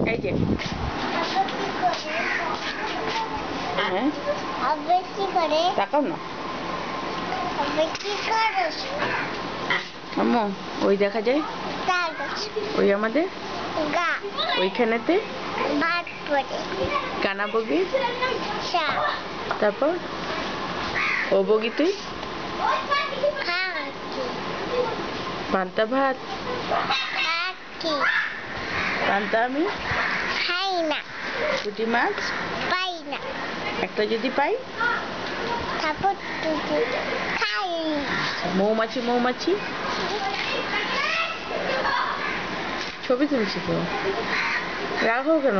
এই যে হ্যাঁ তাকাও না আম্মু ওই দেখা যায় ওই আমাদের ওইখানেতে কানা বগি তারপর ও বগি তুই পান্তা ভাত পান্তা আমি খাই না পুঁটি মাছ পাই না একটা যদি পাই তারপর খাই মৌমাছি মৌমাছি ছবি তুলছি তো রাখো কেন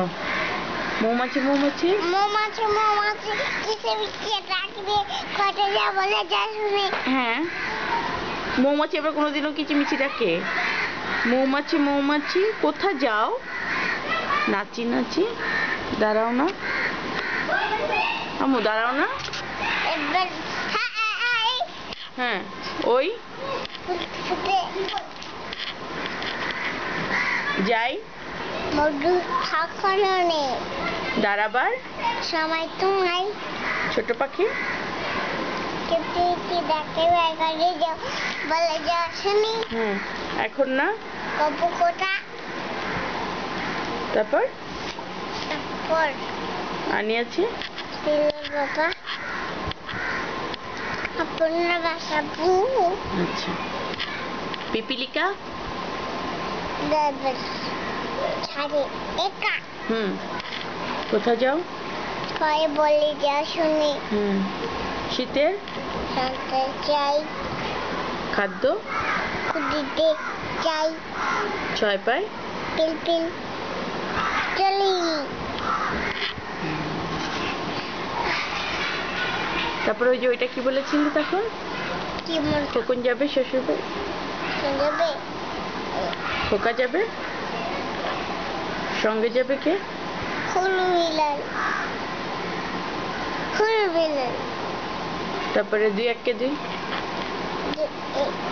মৌমাছি মৌমাছি মৌমাছি মৌমাছি কিসে বিচ্ছে ডাকবে কটে যা বলে যা শুনে হ্যাঁ মৌমাছি আবার কোনোদিনও কিচিমিচি ডাকে মৌমাছি মৌমাছি কোথা যাও নাচি নাচি দাঁড়াও না আম্মু দাঁড়াও না এবার হ্যাঁ ওই যাই মধু থাকানো নেই দাঁড়াবার সময় তো নাই ছোট পাখি কেটে ডাকে বেগারে যাও বলে যা শুনি এখন না কবু কোটা তারপর তারপর আনিয়াছি বাবা আপনার বাসা বু আচ্ছা পিপিলিকা ছাড়ে একা কোথা যাও কয়ে বলে যা শুনি শীতের জানতে চাই খাদ্য খুদিতে চাই ছয় পায় পিল পিল চলি তারপরে ওই যে ওইটা কি বলেছিলি তখন কি মন কখন যাবে শ্বশুর বাড়ি যাবে খোকা যাবে সঙ্গে যাবে কে খুলু বিলাল তারপরে দুই এককে দুই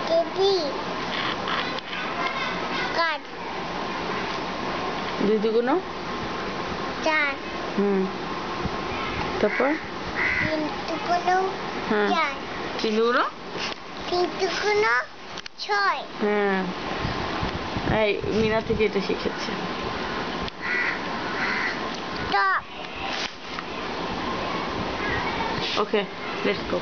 কেবি কাট দুই দুগুণ চার তারপর তিন দুগুণ চার তিন দুগুণ তিন দুগুণ ছয় এই মিনা থেকে এটা শিখেছে Stop. Okay, let's go.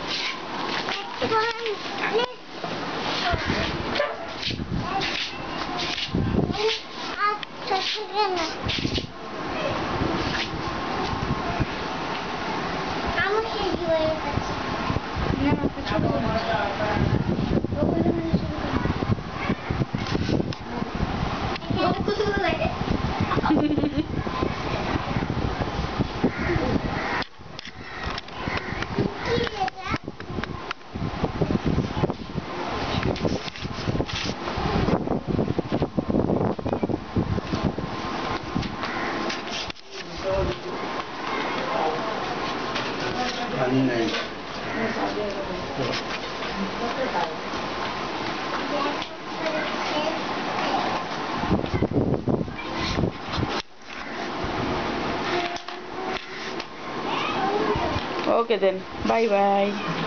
Okay then, bye bye.